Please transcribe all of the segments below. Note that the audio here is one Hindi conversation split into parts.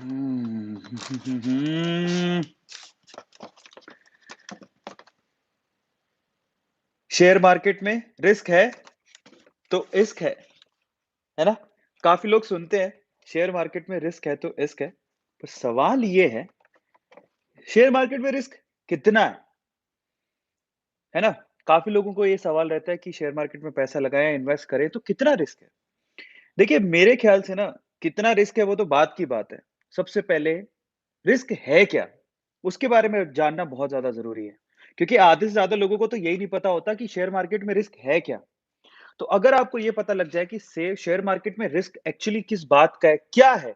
हम्म। शेयर मार्केट में रिस्क है तो इश्क है ना? काफ़ी लोग सुनते हैं, शेयर मार्केट में रिस्क है तो इश्क है। पर सवाल ये शेयर मार्केट में रिस्क कितना है ना? काफ़ी लोगों को ये सवाल रहता है कि शेयर मार्केट में पैसा लगाएँ, इन्वेस्ट करें तो कितना रिस्क है? देखिए, मेरे ख्याल से ना कितना रिस्क है वो तो बाद की बात है। सबसे पहले रिस्क है क्या? उसके बारे में जानना बहुत ज़्यादा ज़रूरी है। क्योंकि आधे से ज़्यादा लोगों को तो यही नहीं पता होता कि शेयर मार्केट में रिस्क है क्या? तो अगर आपको ये पता लग जाए कि से शेयर मार्केट में रिस्क एक्चुअली किस बात का है, क्या है?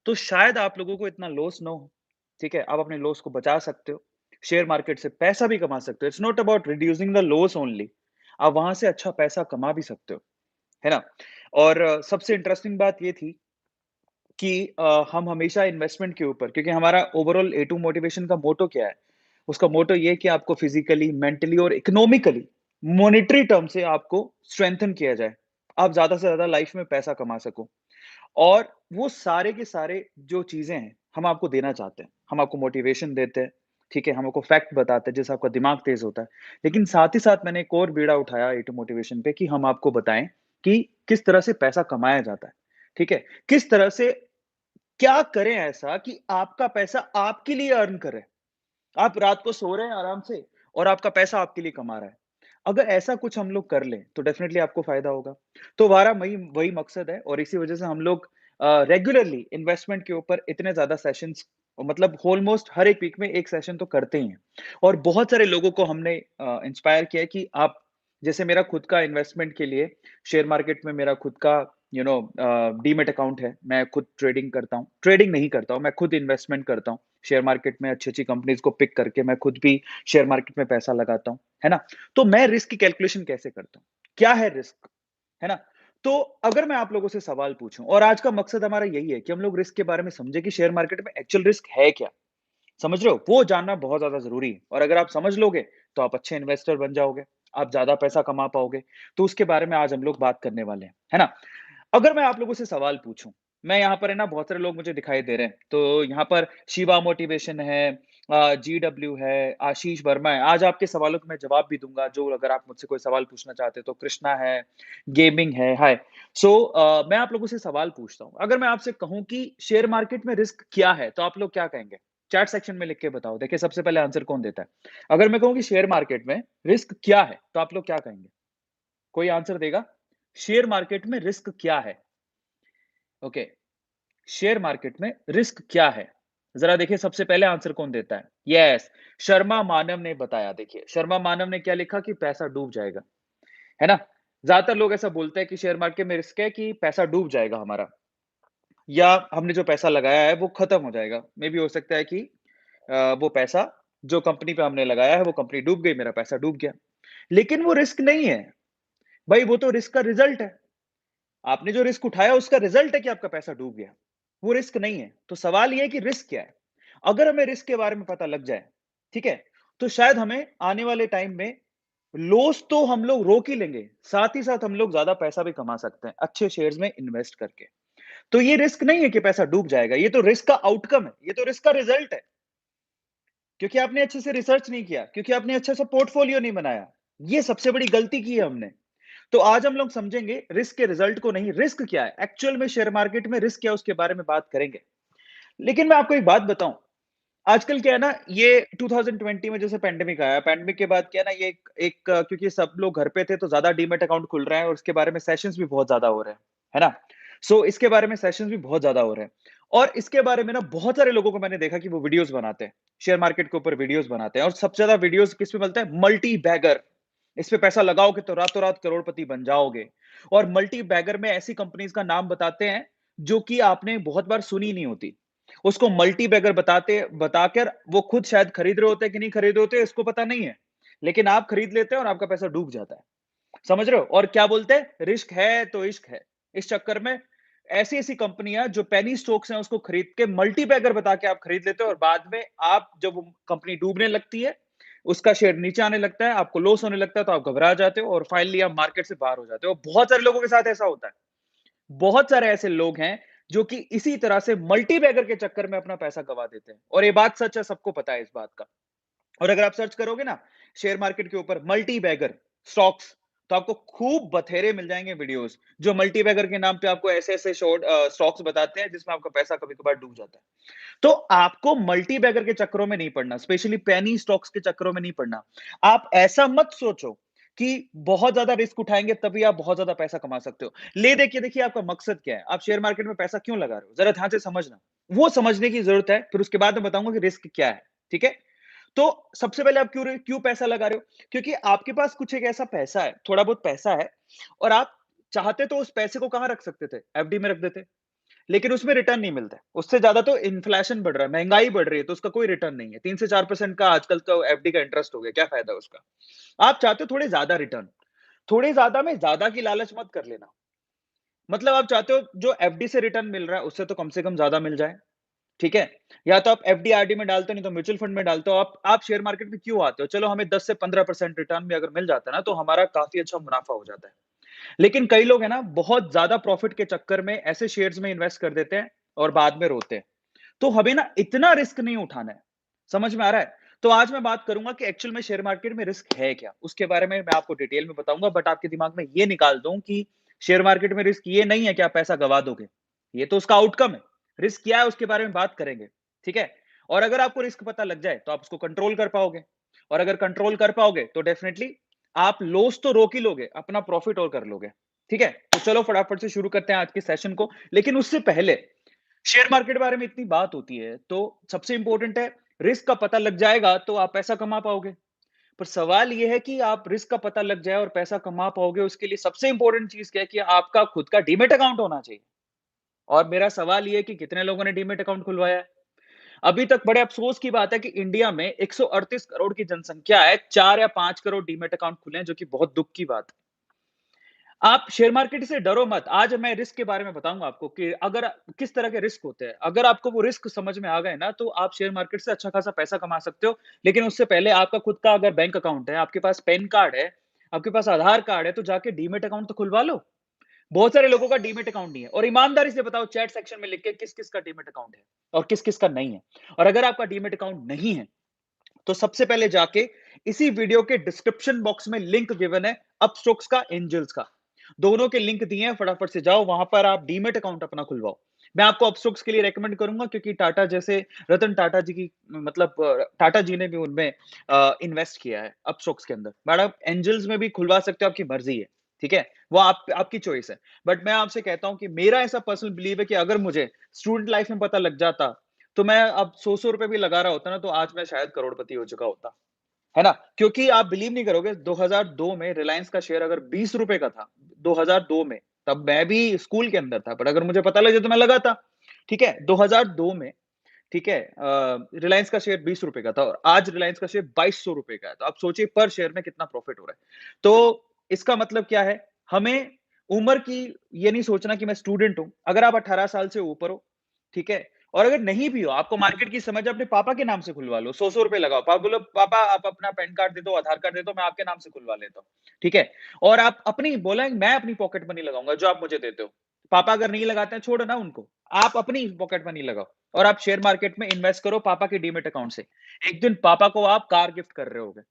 तो शायद आप लोगों को इतना लॉस ना हो, ठीक है? आप अपने लॉस को बचा सकते हो। शेयर मार्केट से पैसा भी कमा सकते हो। It's not about reducing the loss only. आप वहाँ से अच्छा पैसा कमा भी सकते हो, है ना? और सबसे इंटरेस्टिंग बात ये थी कि हम हमेशा इन्वेस्टमेंट के ऊपर क्योंकि हमारा ओवरऑल ए टू मोटिवेशन का मोटो क्या है? उसका मोटो ये है कि आपको फिज़िकली, मेंटली और इकोनॉमिकली, मॉनेटरी टर्म से आपको स्ट्रेंथन किया जाए। आप ज़्यादा से ज़्यादा लाइफ में पैसा कमा सको। और वो सारे के सारे जो चीज़ें हैं, हम आपको देना चाहते हैं। हम आपको मोटिवेशन देते हैं, ठीक है? हम आपको फैक्ट बताते हैं, जिससे आपका दिमाग तेज़ होता है। लेकिन साथ ही साथ मैंने एक और बीड़ा उठाया ए टू मोटिवेशन पे कि हम आपको बताएँ कि किस तरह से पैसा कमाया जाता है, ठीक है? किस तरह से क्या करें ऐसा कि आपका पैसा आपके लिए अर्न करे? आप रात को सो रहे हैं आराम से और आपका पैसा आपके लिए कमा रहा है। अगर ऐसा कुछ हम लोग कर लें, तो डेफ़िनेटली आपको फ़ायदा होगा। तो हमारा वही वही मकसद है और इसी वज़ह से हम लोग रेगुलरली इन्वेस्टमेंट के ऊपर इतने ज़्यादा सेशंस मतलब ऑलमोस्ट हर एक वीक में 1 सेशन तो करते ही हैं। और बहुत सारे लोगों को हमने इंस्पायर किया है कि आप जैसे मेरा खुद का इन्वेस्टमेंट के लिए शेयर मार्केट में मेरा खुद का डीमैट अकाउंट है। मैं खुद ट्रेडिंग करता हूँ। ट्रेडिंग नहीं करता हूँ, मैं खुद इन्वेस्टमेंट करता हूँ। शेयर मार्केट में अच्छी-अच्छी कंपनीज़ को पिक करके मैं खुद भी शेयर मार्केट में पैसा लगाता हूँ, है ना? तो मैं रिस्क की कैलकुलेशन कैसे करता हूँ? क्या है रिस्क? है ना? तो अगर मैं आप लोगों से सवाल पूछूँ और आज का मकसद हमारा यही है कि हम लोग रिस्क के बारे में समझें कि शेयर मार्केट में एक्चुअल रिस्क है क्या? समझ रहे हो? वो जानना बहुत ज़्यादा ज़रूरी है और अगर आप समझ लोगे, तो आप अच्छे इन्वेस्टर बन जाओगे, आप ज़्यादा पैसा कमा पाओगे। तो उसके बारे में आज हम लोग बात करने वाले हैं, है ना? अगर मैं आप लोगों से सवाल पूछूँ, मैं यहाँ पर है ना बहुत सारे लोग मुझे दिखाई दे रहे हैं, तो यहाँ पर शिवा मोटिवेशन है जीडब्ल्यू है, आशीष वर्मा है। आज आपके सवालों के मैं जवाब भी दूँगा, जो अगर आप मुझसे कोई सवाल पूछना चाहते हो, तो कृष्णा है, गेमिंग है, हाय। सो मैं आप लोगों से सवाल पूछता हूँ, अगर मैं आपसे कहूँ कि शेयर मार्केट में रिस्क क्या है, तो आप लोग क्या कहेंगे? चैट सेक्शन में लिख के बताओ। देखिए सबसे पहले आंसर कौन देता है? अगर मैं कहूँ कि शेयर मार्केट में रिस्क क्या है? तो आप लोग क्या कहेंगे? कोई आंसर देगा? शेयर मार्केट में रिस्क क्या है? ओके, शेयर मार्केट में रिस्क क्या है? ज़रा देखिए सबसे पहले आंसर कौन देता है? यस, शर्मा मानव ने बताया देखिए, शर्मा मानव ने क्या लिखा कि पैसा डूब जाएगा, है ना? ज़्यादातर लोग ऐसा बोलते हैं कि शेयर मार्केट में रिस्क है कि पैसा डूब जाएगा हमारा या हमने जो पैसा लगाया है वो खत्म हो जाएगा। मेबी हो सकता है कि वो पैसा जो कंपनी पे हमने लगाया है वो कंपनी डूब गई, मेरा पैसा डूब गया। लेकिन वो रिस्क नहीं है, भाई वो तो रिस्क का रिज़ल्ट है। आपने जो रिस्क उठाया उसका रिजल्ट है कि आपका पैसा डूब गया। वो रिस्क नहीं है। तो सवाल ये है कि रिस्क क्या है? अगर हमें रिस्क के बारे में पता लग जाए, ठीक है? तो शायद हमें आने वाले टाइम में लॉस तो हम लोग रोक ही लेंगे, साथ ही साथ हम लोग ज़्यादा पैसा भी कमा सकते हैं, अच्छे शेयर्स में इन्वेस्ट करके। तो ये रिस्क नहीं है कि पैसा डूब जाएगा, ये तो रिस्क का आउटकम है, ये तो रिस्क का रिजल्ट है। क्योंकि आपने अच्छे से रिसर्च नहीं किया, क्योंकि आपने अच्छा सा पोर्टफोलियो नहीं बनाया। ये सबसे बड़ी गलती की है हमने। तो आज हम लोग समझेंगे रिस्क के रिजल्ट को नहीं, रिस्क क्या है? एक्चुअल में शेयर मार्केट में रिस्क क्या है उसके बारे में बात करेंगे। लेकिन मैं आपको एक बात बताऊँ, आजकल क्या है ना ये 2020 में जैसे पैंडेमिक आया, पैंडेमिक के बाद क्या है ना ये एक एक क्योंकि सब लोग घर पे थे तो ज़्यादा डीमैट अकाउंट खुल रहे हैं और उसके बारे में सेशंस भी बहुत ज़्यादा हो रहे हैं, है ना? सो इसके बारे में सेशंस भी बहुत ज़्यादा हो रहे हैं और इसके बारे में ना बहुत सारे लोगों को मैंने देखा कि वो वीडियोज़ बनाते हैं, शेयर मार्केट के ऊपर वीडियोज़ बनाते हैं और सबसे ज़्यादा वीडियोज़ किस पे मिलता है? Multi bagger. इस पे पैसा लगाओगे तो रातों-रात करोड़पति बन जाओगे और मल्टी बैगर में ऐसी कंपनीज़ का नाम बताते हैं, जो कि आपने बहुत बार सुनी नहीं होती। उसको मल्टी बैगर बताकर वो खुद शायद खरीद रहे होते हैं कि नहीं खरीद रहे होते हैं, इसको पता नहीं है। लेकिन आप खरीद लेते हैं और आपका पैसा डूब जाता है। समझ रहे हो? और क्या बोलते हैं? रिस्क है तो इश्क है। इस चक्कर में ऐसी-ऐसी कंपनियाँ जो पेनी स्टॉक्स हैं उसको खरीद के मल्टी बैगर बता के आप खरीद लेते हो और बाद में आप जब वो कंपनी डूबने लगती है, उसका शेयर नीचे आने लगता है, आपको लॉस होने लगता है तो आप घबरा जाते हो और फाइनली आप मार्केट से बाहर हो जाते हो। बहुत सारे लोगों के साथ ऐसा होता है। बहुत सारे ऐसे लोग हैं जो कि इसी तरह से मल्टी बैगर के चक्कर में अपना पैसा गवा देते हैं। और ये बात सच है, सबको पता है इस बात का। और अगर आप सर्च करोगे ना शेयर मार्केट के ऊपर मल्टी बैगर स्टॉक्स, तो आपको खूब बथेरे मिल जाएंगे वीडियोस जो मल्टी बैगर के नाम पे आपको ऐसे ऐसे शॉर्ट स्टॉक्स बताते हैं जिसमें आपका पैसा कभी कभार डूब जाता है। तो आपको मल्टी बैगर के चक्करों में नहीं पड़ना, स्पेशली पेनी स्टॉक्स के चक्करों में नहीं पड़ना। आप ऐसा मत सोचो कि बहुत ज्यादा रिस्क उठाएंगे तभी आप बहुत ज्यादा पैसा कमा सकते हो। ले देखिए देखिए आपका मकसद क्या है, आप शेयर मार्केट में पैसा क्यों लगा रहे हो, जरा ध्यान से समझना। वो समझने की जरूरत है, फिर उसके बाद मैं बताऊंगा कि रिस्क क्या है। ठीक है। तो सबसे पहले आप क्यों क्यों पैसा लगा रहे हो? क्योंकि आपके पास कुछ एक ऐसा पैसा है, थोड़ा बहुत पैसा है, और आप चाहते तो उस पैसे को कहां रख सकते थे, एफडी में रख देते, लेकिन उसमें रिटर्न नहीं मिलता है। उससे ज्यादा तो इन्फ्लेशन बढ़ रहा है, महंगाई बढ़ रही है, तो उसका कोई रिटर्न नहीं है। 3 से 4% का आजकल तो एफडी का इंटरेस्ट हो गया, क्या फायदा उसका। आप चाहते हो थोड़े ज्यादा रिटर्न, थोड़े ज्यादा में ज्यादा की लालच मत कर लेना। मतलब आप चाहते हो जो एफडी से रिटर्न मिल रहा है उससे तो कम से कम ज्यादा मिल जाए। ठीक है। या तो आप एफडी आरडी में डालते हो, नहीं तो म्यूचुअल फंड में डालते हो। आप शेयर मार्केट में क्यों आते हो? चलो हमें 10 से 15% रिटर्न भी अगर मिल जाता है ना, तो हमारा काफी अच्छा मुनाफा हो जाता है। लेकिन कई लोग है ना बहुत ज्यादा प्रॉफिट के चक्कर में ऐसे शेयर्स में इन्वेस्ट कर देते हैं और बाद में रोते हैं। तो हमें ना इतना रिस्क नहीं उठाना है। समझ में आ रहा है? तो आज मैं बात करूंगा कि एक्चुअल में शेयर मार्केट में रिस्क है क्या, उसके बारे में मैं आपको डिटेल में बताऊंगा। बट आपके दिमाग में ये निकाल दूं कि शेयर मार्केट में रिस्क ये नहीं है कि आप पैसा गवा दोगे, ये तो उसका आउटकम है। रिस्क क्या है उसके बारे में बात करेंगे। ठीक है। और अगर आपको रिस्क पता लग जाए तो आप उसको कंट्रोल कर पाओगे, और अगर कंट्रोल कर पाओगे तो डेफिनेटली आप लॉस तो रोक ही लोगे, अपना प्रॉफिट और कर लोगे। ठीक है। तो चलो फटाफट से शुरू करते हैं आज के सेशन को। लेकिन उससे पहले शेयर मार्केट के बारे में इतनी बात होती है तो सबसे इंपॉर्टेंट है, रिस्क का पता लग जाएगा तो आप पैसा कमा पाओगे। पर सवाल यह है कि आप रिस्क का पता लग जाए और पैसा कमा पाओगे, उसके लिए सबसे इंपॉर्टेंट चीज क्या है कि आपका खुद का डीमेट अकाउंट होना चाहिए। और मेरा सवाल यह है कि कितने लोगों ने डीमेट अकाउंट खुलवाया है? अभी तक बड़े अफसोस की बात है कि इंडिया में 138 करोड़ की जनसंख्या है, 4 या 5 करोड़ डीमेट अकाउंट खुले हैं, जो कि बहुत दुख की बात है। आप शेयर मार्केट से डरो मत। आज मैं रिस्क के बारे में बताऊंगा आपको कि अगर किस तरह के रिस्क होते हैं। अगर आपको वो रिस्क समझ में आ गए ना, तो आप शेयर मार्केट से अच्छा खासा पैसा कमा सकते हो। लेकिन उससे पहले आपका खुद का अगर बैंक अकाउंट है, आपके पास पैन कार्ड है, आपके पास आधार कार्ड है, तो जाके डीमेट अकाउंट तो खुलवा लो। बहुत सारे लोगों का डीमेट अकाउंट नहीं है। और ईमानदारी से बताओ चैट सेक्शन में लिख के किस किस का डीमेट अकाउंट है और किस किस का नहीं है। और अगर आपका डीमेट अकाउंट नहीं है तो सबसे पहले जाके इसी वीडियो के डिस्क्रिप्शन बॉक्स में लिंक गिवन है अपस्टॉक्स का, एंजल्स का, दोनों के लिंक दिए हैं। फटाफट से जाओ, वहां पर आप डीमेट अकाउंट अपना खुलवाओ। मैं आपको अपस्टॉक्स के लिए रेकमेंड करूंगा क्योंकि टाटा जैसे, रतन टाटा जी की, मतलब टाटा जी ने भी उनमें इन्वेस्ट किया है अपस्टॉक्स के अंदर। मैडम एंजल्स में भी खुलवा सकते हो, आपकी मर्जी है। ठीक है। वो आपकी चॉइस है। बट मैं आपसे कहता हूं कि मेरा ऐसा पर्सनल बिलीव है कि अगर मुझे स्टूडेंट लाइफ में पता लग जाता तो मैं अब 100 रुपए भी लगा रहा होता ना, तो आज मैं शायद करोड़पति हो चुका होता। है ना? क्योंकि आप बिलीव नहीं करोगे, 2002 में रिलायंस का शेयर अगर 20 रुपए का था, 2002 में, तब मैं भी स्कूल के अंदर था, पर अगर मुझे पता लग जाए तो मैं लगाता। ठीक है। 2002 में, ठीक है, रिलायंस का शेयर 20 रुपए का था और आज रिलायंस का शेयर 2200 रुपए का है। तो आप सोचिए पर शेयर में कितना प्रॉफिट हो रहा है। तो इसका मतलब क्या है? हमें उम्र की ये नहीं सोचना कि मैं स्टूडेंट हूं। अगर आप 18 साल से ऊपर हो, ठीक है, और अगर नहीं भी हो, आपको मार्केट की समझ है, अपने पापा के नाम से खुलवा लो, 100 रुपए लगाओ। पापा बोलो, पापा आप अपना पैन कार्ड दे दो, आधार कार्ड दे दो, मैं आपके नाम से खुलवा लेता हूँ। ठीक है। और आप अपनी बोला, मैं अपनी पॉकेट मनी लगाऊंगा जो आप मुझे देते हो। पापा अगर नहीं लगाते हैं, छोड़ो ना उनको, आप अपनी पॉकेट मनी लगाओ और आप शेयर मार्केट में इन्वेस्ट करो पापा के डीमेट अकाउंट से। एक दिन पापा को आप कार गिफ्ट कर रहे होगे।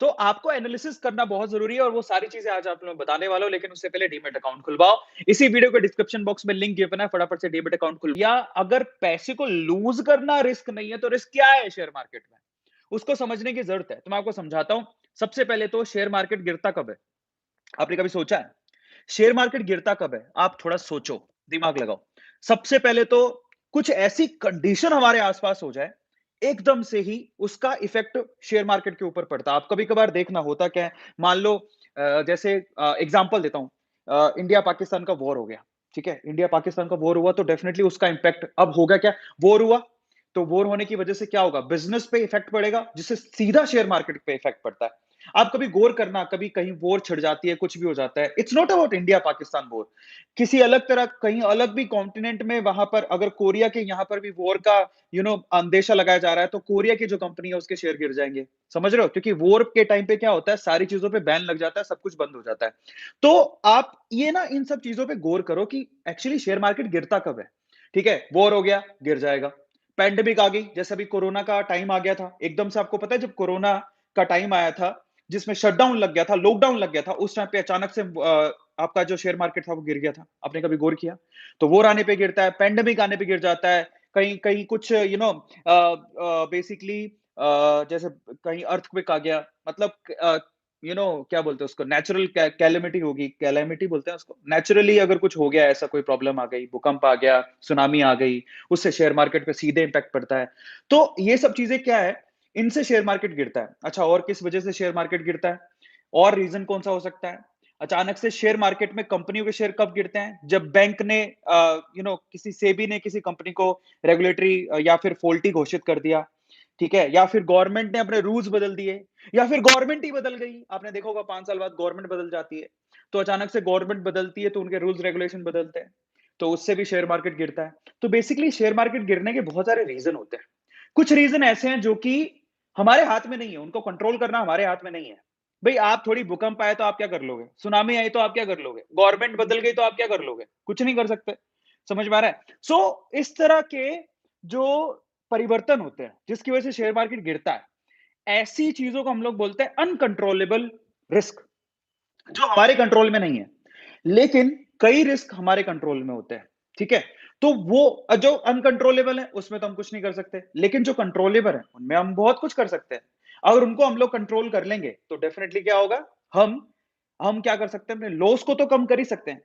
तो आपको एनालिसिस करना बहुत जरूरी है और वो सारी चीजें आज आप लोग बताने वाला हूं। लेकिन उससे पहले डीमेट अकाउंट खुलवाओ। इसी वीडियो के डिस्क्रिप्शन बॉक्स में लिंक गिवन है, फटाफट से डीमेट अकाउंट खुलवाओ। या अगर पैसे को लूज करना रिस्क नहीं है तो रिस्क क्या है शेयर मार्केट में, उसको समझने की जरूरत है। तो मैं आपको समझाता हूं। सबसे पहले तो शेयर मार्केट गिरता कब है? आपने कभी सोचा है शेयर मार्केट गिरता कब है? आप थोड़ा सोचो, दिमाग लगाओ। सबसे पहले तो कुछ ऐसी कंडीशन हमारे आसपास हो जाए, एकदम से ही उसका इफेक्ट शेयर मार्केट के ऊपर पड़ता है। आप कभी कभार देखना होता क्या है, मान लो जैसे एग्जांपल देता हूं, इंडिया पाकिस्तान का वॉर हो गया। ठीक है। इंडिया पाकिस्तान का वॉर हुआ तो डेफिनेटली उसका इंपैक्ट अब होगा क्या, वॉर हुआ तो वॉर होने की वजह से क्या होगा, बिजनेस पे इफेक्ट पड़ेगा, जिससे सीधा शेयर मार्केट पे इफेक्ट पड़ता है। आप कभी गौर करना, कभी कहीं वॉर छिड़ जाती है, कुछ भी हो जाता है, it's not about India Pakistan war, किसी अलग तरह कहीं अलग भी कॉन्टिनेंट में, वहां पर अगर कोरिया के यहाँ पर भी वॉर का अंदेशा लगाया जा रहा है, तो कोरिया की जो कंपनी है उसके शेयर गिर जाएंगे। समझ रहे हो? क्योंकि वॉर के टाइम पे क्या होता है, सारी चीजों पे बैन लग जाता है, सब कुछ बंद हो जाता है। तो आप ये ना इन सब चीजों पे गौर करो कि एक्चुअली शेयर मार्केट गिरता कब है। ठीक है? वॉर हो गया, गिर जाएगा। पैंडेमिक आ गई, जैसे अभी कोरोना का टाइम आ गया था। एकदम से आपको पता है जब कोरोना का टाइम आया था, जिसमें शटडाउन लग गया था, लॉकडाउन लग गया था, उस टाइम पे अचानक से आपका जो शेयर मार्केट था वो गिर गया था। आपने कभी गौर किया? तो वॉर आने पे गिरता है, पैंडेमिक आने पे गिर जाता है, कहीं कहीं कुछ बेसिकली जैसे कहीं अर्थक्वेक आ गया, मतलब क्या बोलते हैं उसको, नेचुरल कैलेमिटी होगी, कैलेमिटी बोलते हैं उसको। नेचुरली अगर कुछ हो गया, ऐसा कोई प्रॉब्लम आ गई, भूकंप आ गया, सुनामी आ गई, उससे शेयर मार्केट पे सीधे इम्पैक्ट पड़ता है। तो ये सब चीजें क्या है, इनसे शेयर मार्केट गिरता है। अच्छा, और किस वजह से शेयर मार्केट गिरता है? और रीजन कौन सा हो सकता है? अचानक से शेयर मार्केट में कंपनियों के शेयर कब गिरते हैं? जब बैंक ने किसी सेबी ने किसी कंपनी को रेगुलेटरी या फिर फॉल्टी घोषित कर दिया, ठीक है? या फिर गवर्नमेंट ने अपने रूल्स बदल दिए, या फिर गवर्नमेंट ही बदल गई। आपने देखा होगा 5 साल बाद गवर्नमेंट बदल जाती है। तो अचानक से गवर्नमेंट बदलती है तो उनके रूल्स रेगुलेशन बदलते हैं। तो उससे भी शेयर मार्केट गिरता है। तो बेसिकली शेयर मार्केट गिरने के बहुत सारे रीज़न होते हैं। कुछ रीज़न ऐसे हैं जो कि हमारे हाथ में नहीं है, उनको कंट्रोल करना हमारे हाथ में नहीं है। भई आप थोड़ी भूकंप आए तो आप क्या कर लोगे? सुनामी आई तो आप क्या कर लोगे? गवर्नमेंट बदल गई तो आप क्या कर लोगे? कुछ नहीं कर सकते। समझ में आ रहा है? इस तरह के जो परिवर्तन होते हैं, जिसकी वजह से शेयर मार्केट गिरता है, ऐसी चीजों को हम लोग बोलते हैं अनकंट्रोलेबल रिस्क, जो हमारे कंट्रोल में नहीं है। लेकिन कई रिस्क हमारे कंट्रोल में होते हैं, ठीक है? तो वो जो अनकंट्रोलेबल है, उसमें तो हम कुछ नहीं कर सकते, लेकिन जो कंट्रोलेबल है, उनमें हम बहुत कुछ कर सकते हैं। अगर उनको हम लोग कंट्रोल कर लेंगे, तो डेफिनेटली क्या होगा, हम हम क्या कर सकते हैं, अपने लॉस को तो कम कर ही सकते हैं।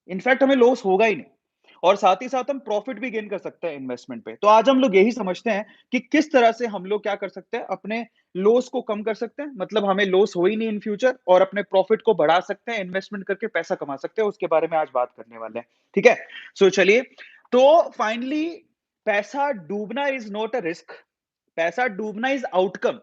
इनफैक्ट हमें लॉस होगा ही नहीं, और साथ ही साथ हम प्रॉफिट भी गेन कर सकते हैं इन्वेस्टमेंट पे। तो आज हम लोग यही समझते हैं कि किस तरह से हम लोग क्या कर सकते हैं, अपने लॉस को कम कर सकते हैं, मतलब हमें लॉस हो ही नहीं इन फ्यूचर, और अपने प्रॉफिट को बढ़ा सकते हैं, इन्वेस्टमेंट करके पैसा कमा सकते हैं। उसके बारे में आज बात करने वाले हैं, ठीक है? चलिए, तो फाइनली, पैसा डूबना इज नॉट अ रिस्क, पैसा डूबना इज आउटकम,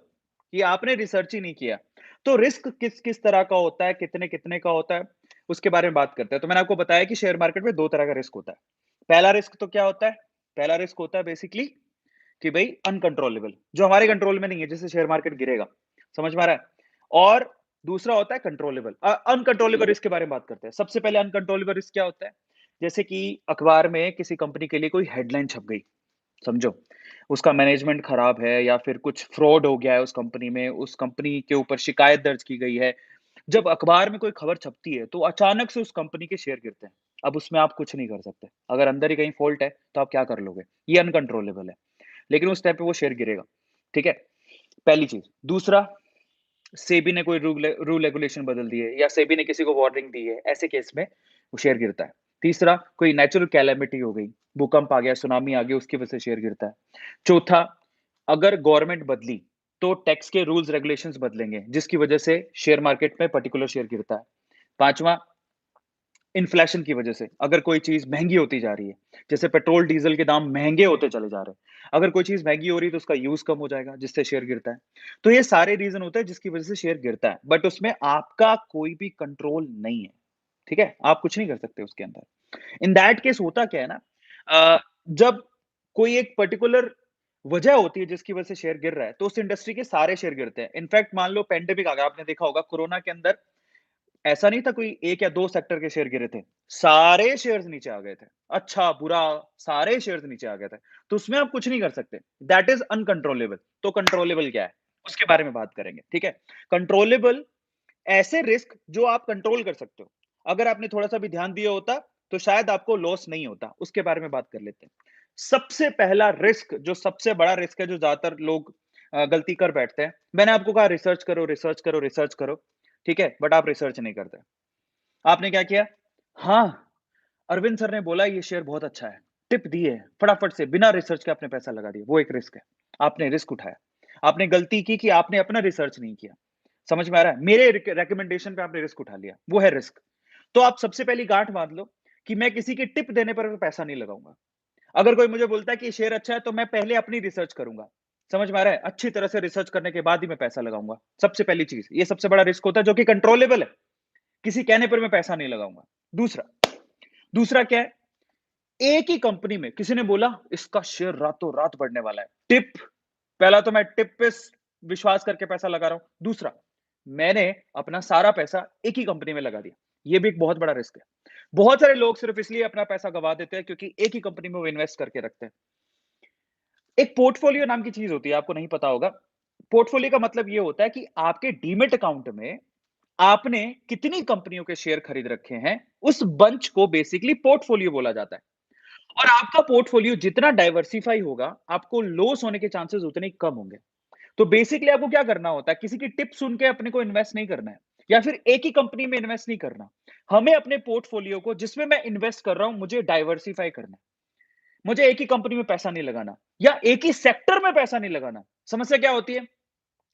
कि आपने रिसर्च ही नहीं किया। तो रिस्क किस किस तरह का होता है, कितने कितने का होता है, उसके बारे में बात करते हैं। तो मैंने आपको बताया कि शेयर मार्केट में दो तरह का रिस्क होता है। पहला रिस्क तो क्या होता है? पहला रिस्क होता है बेसिकली कि भाई अनकंट्रोलेबल, जो हमारे कंट्रोल में नहीं है, जिससे शेयर मार्केट गिरेगा। समझ में आ रहा है? और दूसरा होता है कंट्रोलेबल। अनकंट्रोलेबल रिस्क के बारे में बात करते हैं। सबसे पहले अनकंट्रोलेबल रिस्क क्या होता है? जैसे कि अखबार में किसी कंपनी के लिए कोई हेडलाइन छप गई, समझो, उसका मैनेजमेंट खराब है, या फिर कुछ फ्रॉड हो गया है उस कंपनी में, उस कंपनी के ऊपर शिकायत दर्ज की गई है। जब अखबार में कोई खबर छपती है, तो अचानक से उस कंपनी के शेयर गिरते हैं। अब उसमें आप कुछ नहीं कर सकते। अगर अंदर ही कहीं फ़ॉल्ट है, तो आप क्या कर लोगे? ये अनकंट्रोलेबल है। लेकिन उस टाइम पे वो शेयर गिरेगा, ठीक है? पहली चीज़। दूसरा, सेबी ने कोई रूल रेगुलेशन बदल दिए, या सेबी ने किसी को वार्निंग दी है, ऐसे केस में वो शेयर गिरता है। तीसरा, कोई नेचुरल कैलेमिटी हो गई, भूकंप आ गया, सुनामी आ गई, उसकी वजह से शेयर गिरता है। चौथा, अगर गवर्नमेंट बदली, तो टैक्स के रूल्स रेगुलेशंस बदलेंगे, जिसकी वजह से शेयर मार्केट में पर्टिकुलर शेयर गिरता है। पांचवा, इन्फ्लेशन की वजह से, अगर कोई चीज महंगी होती जा रही है, जैसे पेट्रोल डीजल के दाम महंगे होते चले जा रहे हैं, अगर कोई चीज महंगी हो रही है तो उसका यूज कम हो जाएगा, जिससे शेयर गिरता है। तो ये सारे रीजन होते हैं जिसकी वजह से शेयर गिरता है, बट उसमें आपका कोई भी कंट्रोल नहीं है, ठीक है? आप कुछ नहीं कर सकते उसके अंदर। इन दैट केस होता क्या है ना, जब कोई एक पर्टिकुलर वजह होती है जिसकी वजह से शेयर गिर रहा है, तो उस इंडस्ट्री के सारे शेयर गिरते हैं। इनफैक्ट मान लो पेंडेमिक आ गया, आपने देखा होगा कोरोना के अंदर ऐसा नहीं था कोई 1 या 2 सेक्टर के शेयर गिरे थे, सारे शेयर्स नीचे आ गए थे। अच्छा, बुरा, सारे शेयर्स नीचे आ गए थे। तो उसमें आप कुछ नहीं कर सकते। That is uncontrollable. तो कंट्रोलेबल क्या है? उसके बारे में बात करेंगे, ठीक है? कंट्रोलेबल ऐसे रिस्क जो आप कंट्रोल कर सकते हो। अगर आपने थोड़ा-सा भी ध्यान दिया होता, तो शायद आपको लॉस नहीं होता। उसके बारे में बात कर लेते हैं। सबसे पहला रिस्क, जो सबसे बड़ा रिस्क है, जो ज़्यादातर लोग गलती कर बैठते हैं। मैंने आपको कहा रिसर्च करो, रिसर्च करो, रिसर्च करो, ठीक है? बट आप रिसर्च नहीं करते। आपने क्या किया? हाँ, अरविंद सर ने बोला ये शेयर बहुत अच्छा है। टिप दी है, फटाफट से बिना रिसर्च के आपने पैसा लगा दिया। वो एक रिस्क है। आपने रिस्क उठाया। आपने गलती की कि आपने अपना रिसर्च नहीं किया। समझ में आ रहा है? मेरे रिकमेंडेशन पे आपने रिस्क उठा लिया। वो है रिस्क। तो आप सबसे पहली गांठ बांध लो कि मैं किसी की टिप देने पर पैसा नहीं लगाऊंगा। अगर कोई मुझे बोलता है कि शेयर अच्छा है, तो मैं पहले अपनी रिसर्च करूंगा। समझ में आ रहा है? अच्छी तरह से रिसर्च करने के बाद ही मैं पैसा लगाऊंगा। सबसे पहली चीज, ये सबसे बड़ा रिस्क होता है जो कि कंट्रोलेबल है। किसी कहने पर मैं पैसा नहीं लगाऊंगा। दूसरा, दूसरा क्या है? एक ही कंपनी में किसी ने बोला इसका शेयर रातों रात बढ़ने वाला है, टिप, पहला तो मैं टिप पे विश्वास करके पैसा लगा रहा हूं। दूसरा, मैंने अपना सारा पैसा एक ही कंपनी में लगा दिया। ये भी एक बहुत बड़ा रिस्क है। बहुत सारे लोग सिर्फ इसलिए अपना पैसा गँवा देते हैं क्योंकि एक ही कंपनी में वो इन्वेस्ट करके रखते हैं। एक पोर्टफोलियो नाम की चीज़ होती है, आपको नहीं पता होगा। पोर्टफोलियो का मतलब ये होता है कि आपके डीमैट अकाउंट में आपने कितनी कंपनियों के शेयर खरीद रखे हैं, उस बंच को बेसिकली पोर्टफोलियो बोला जाता है। और आपका पोर्टफोलियो जितना डाइवर्सिफाई होगा, आपको लॉस होने के चांसेस उतने ही कम होंगे। तो बेसिकली आपको क्या करना होता है, किसी की टिप सुन के अपने को इन्वेस्ट नहीं करना है या फिर एक ही कंपनी में इन्वेस्ट नहीं करना। हमें अपने पोर्टफोलियो को जिसमें मैं इन्वेस्ट कर रहा हूं, मुझे डाइवर्सिफाई करना है। मुझे एक ही कंपनी में पैसा नहीं लगाना या एक ही सेक्टर में पैसा नहीं लगाना। समस्या क्या होती है?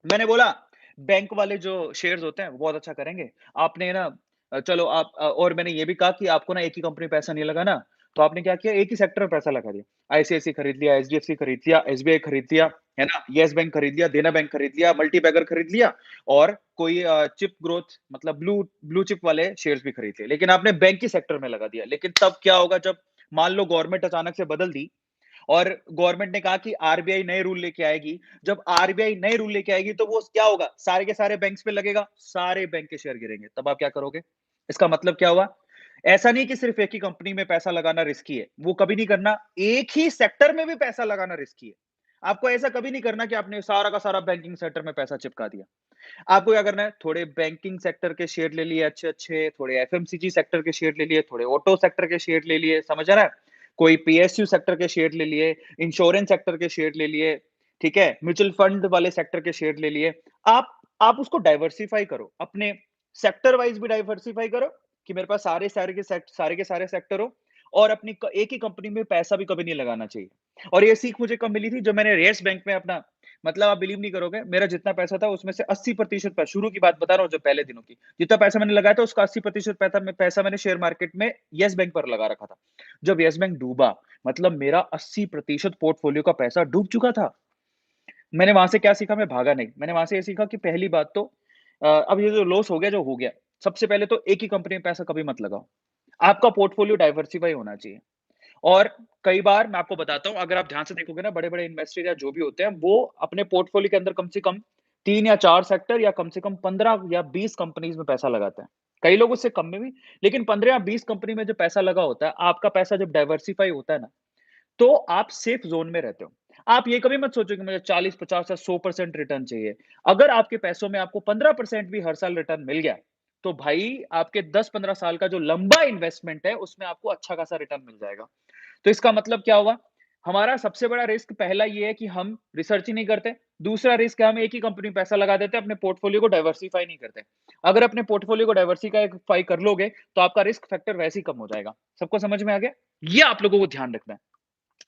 मैंने बोला बैंक वाले जो शेयर्स होते हैं वो बहुत अच्छा करेंगे। आपने ना चलो आप और मैंने ये भी कहा कि आपको ना एक ही कंपनी में पैसा नहीं लगाना, तो आपने क्या किया, एक ही सेक्टर में पैसा लगा दिया। आईसीआईसीआई खरीद लिया, एचडीएफसी खरीद लिया, एसबीआई खरीद लिया, है ना? येस बैंक खरीद लिया, देना बैंक खरीद लिया, मल्टीबैगर खरीद लिया और कोई चिप ग्रोथ मतलब ब्लू ब्लू चिप वाले शेयर्स भी खरीद लिए। लेकिन आपने बैंक ही सेक्टर में लगा दिया। लेकिन तब क्या होगा जब मान लो गवर्नमेंट अचानक से बदल दी और गवर्नमेंट ने कहा कि आरबीआई नए रूल लेके आएगी। जब आरबीआई नए रूल लेके आएगी तो वो क्या होगा? सारे के सारे बैंक्स पे लगेगा, सारे बैंक के शेयर गिरेंगे। तब आप क्या करोगे? इसका मतलब क्या हुआ? ऐसा नहीं कि सिर्फ एक ही कंपनी में पैसा लगाना रिस्की है, वो कभी नहीं करना। एक ही सेक्टर में भी पैसा लगाना रिस्की है। आपको ऐसा कभी नहीं करना कि आपने सारा का सारा बैंकिंग सेक्टर में पैसा चिपका दिया। आपको क्या करना है? थोड़े बैंकिंग सेक्टर के शेयर ले लिए अच्छे-अच्छे, थोड़े एफएमसीजी सेक्टर के शेयर ले लिए, थोड़े ऑटो सेक्टर के शेयर ले लिए, समझ आ रहा है? कोई पीएसयू सेक्टर के शेयर ले लिए, इंश्योरेंस सेक्टर के शेयर ले लिए, ठीक है? म्यूचुअल फंड वाले सेक्टर के शेयर ले लिए। आप उसको डाइवर्सिफाई करो, अपने सेक्टर वाइज़ भी डाइवर्सिफाई करो कि मेरे पास सारे के सारे सेक्टर हो और अपनी एक ही कंपनी में पैसा भी कभी नहीं लगाना चाहिए। और ये सीख मुझे कब मिली थी? जब मैंने येस बैंक में अपना मतलब आप बिलीव नहीं करोगे, मेरा जितना पैसा था उसमें से 80% शुरू की बात बता रहा हूँ जो पहले दिनों की। जितना पैसा मैंने लगाया था उसका 80% पैसा मैंने शेयर मार्केट में येस बैंक पर लगा रखा था। जब येस बैंक डूबा, मतलब मेरा 80% पोर्टफोलियो का पैसा डूब चुका था। मैंने वहाँ से क्या सीखा? मैं भागा नहीं। मैंने वहाँ से ये सीखा कि पहली बात तो अब ये जो लॉस हो गया, जो हो गया। सबसे पहले तो एक ही कंपनी में पैसा कभी मत लगाओ। आपका पोर्टफोलियो डाइवर्सिफाई होना चाहिए। और कई बार मैं आपको बताता हूँ, अगर आप ध्यान से देखोगे ना, बड़े-बड़े इन्वेस्टर या जो भी होते हैं, वो अपने पोर्टफोलियो के अंदर कम से कम 3 या 4 सेक्टर या कम से कम 15 या 20 कंपनीज़ में पैसा लगाते हैं। कई लोग उससे कम में भी, लेकिन 15 या 20 कंपनी में जो पैसा लगा होता है, आपका पैसा जब डाइवर्सिफाई होता है ना, तो आप सेफ ज़ोन में रहते हो। आप ये कभी मत सोचो कि मुझे 40, 50 या 100% रिटर्न चाहिए। अगर आपके पैसों में आपको 15% भी हर साल रिटर्न मिल गया, तो भाई आपके 10-15 साल का जो लंबा इन्वेस्टमेंट है, उसमें आपको अच्छा खासा रिटर्न मिल जाएगा। तो इसका मतलब क्या हुआ? हमारा सबसे बड़ा रिस्क पहला ये है कि हम रिसर्च ही नहीं करते। दूसरा रिस्क है हम एक ही कंपनी में पैसा लगा देते हैं, अपने पोर्टफोलियो को डाइवर्सिफाई नहीं करते। अगर अपने पोर्टफोलियो को डाइवर्सिफाई कर लोगे, तो आपका रिस्क फैक्टर वैसे ही कम हो जाएगा। सबको समझ में आ गया? ये आप लोगों को ध्यान रखना है।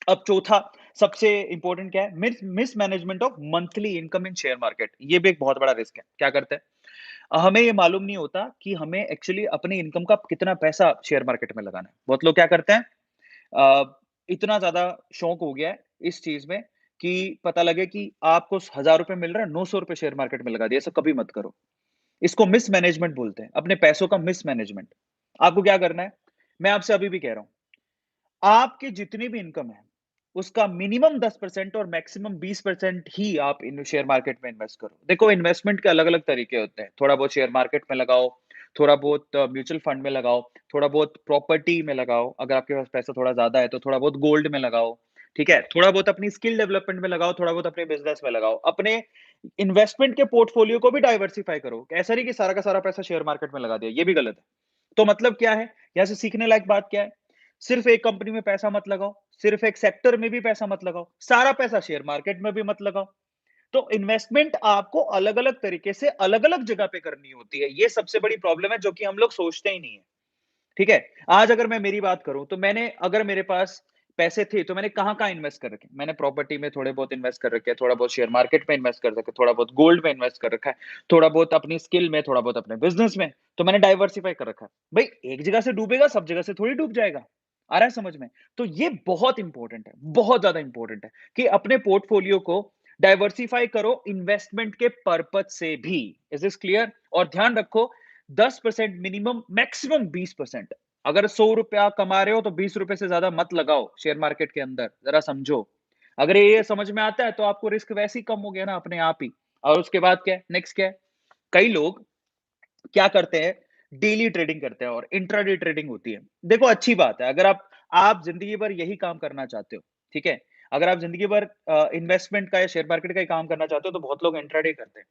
अब चौथा सबसे इंपॉर्टेंट क्या है? Mismanagement of monthly income in share market. ये भी एक बहुत बड़ा रिस्क है। क्या करते हैं? हमें ये मालूम नहीं होता कि हमें एक्चुअली अपनी इनकम का कितना पैसा शेयर मार्केट में लगाना है। बहुत लोग क्या करते हैं? इतना ज़्यादा शौक हो गया है इस चीज़ में कि पता लगे कि आपको ₹1000 मिल रहा है, ₹900 शेयर मार्केट में लगा दिया। ऐसा कभी मत करो। इसको मिसमैनेजमेंट बोलते हैं, अपने पैसों का मिसमैनेजमेंट। आपको क्या करना है? मैं आपसे अभी भी कह रहा हूँ, आपकी जितनी भी इनकम है, उसका मिनिमम 10% और मैक्सिमम 20% ही आप इन शेयर मार्केट में इन्वेस्ट करो। देखो, इन्वेस्टमेंट के अलग-अलग तरीके होते हैं। थोड़ा बहुत शेयर मार्केट में लगाओ, थोड़ा बहुत म्यूचुअल फंड में लगाओ, थोड़ा बहुत प्रॉपर्टी में लगाओ, अगर आपके पास पैसा थोड़ा ज़्यादा है तो थोड़ा बहुत गोल्ड में लगाओ, ठीक है? थोड़ा बहुत अपनी स्किल डेवलपमेंट में लगाओ, थोड़ा बहुत अपने बिज़नेस में लगाओ। अपने इन्वेस्टमेंट के पोर्टफोलियो को भी डाइवर्सिफाई करो। ऐसा नहीं कि सारा का सारा पैसा शेयर मार्केट में लगा दिया, ये भी गलत है। तो मतलब क्या है? यहाँ से सीखने लायक बात क्या है? सिर्फ एक कंपनी में पैसा मत लगाओ, सिर्फ एक सेक्टर में भी पैसा मत लगाओ, सारा पैसा शेयर मार्केट में भी मत लगाओ। तो इन्वेस्टमेंट आपको अलग-अलग तरीके से अलग-अलग जगह पे करनी होती है। ये सबसे बड़ी प्रॉब्लम है जो कि हम लोग सोचते ही नहीं है। ठीक है? आज अगर मैं मेरी बात करूँ तो मैंने अगर मेरे पास पैसे थे तो मैंने कहाँ-कहाँ इन्वेस्ट कर रखे? मैंने प्रॉपर्टी में थोड़े बहुत इन्वेस्ट कर रखे हैं, थोड़ा बहुत शेयर मार्केट में इन्वेस्ट कर रखा है, थोड़ा बहुत गोल्ड में इन्वेस्ट कर रखा है, थोड़ा बहुत अपनी स्किल में, थोड़ा बहुत अपने बिज़नेस में, तो मैंने डाइवर्सिफाई कर रखा है। भई एक जगह से डूबेगा, सब जगह से थोड़ी डूब जाएगा। आ रहा है समझ में? तो ये बहुत इम्पोर्टेंट है, बहुत ज़्यादा इम्पोर्टेंट है कि अपने पोर्टफोलियो को डाइवर्सिफाई करो इन्वेस्टमेंट के पर्पज़ से भी। Is this clear? और ध्यान रखो 10% मिनिमम, मैक्सिमम 20%। अगर ₹100 कमा रहे हो तो ₹20 से ज़्यादा मत लगाओ शेयर मार्केट के अंदर, ज़रा समझो। अगर ये समझ में आता है तो आपको रिस्क वैसे ही कम हो गया ना अपने आप ही। और उसके बाद क्या है? नेक्स्ट क्या है? कई लोग क्या करते हैं, डेली ट्रेडिंग करते हैं और इंट्राडे ट्रेडिंग होती है। देखो अच्छी बात है, अगर आप ज़िंदगी भर यही काम करना चाहते हो, ठीक है? अगर आप ज़िंदगी भर इन्वेस्टमेंट का या शेयर मार्केट का ही काम करना चाहते हो, तो बहुत लोग इंट्राडे करते हैं,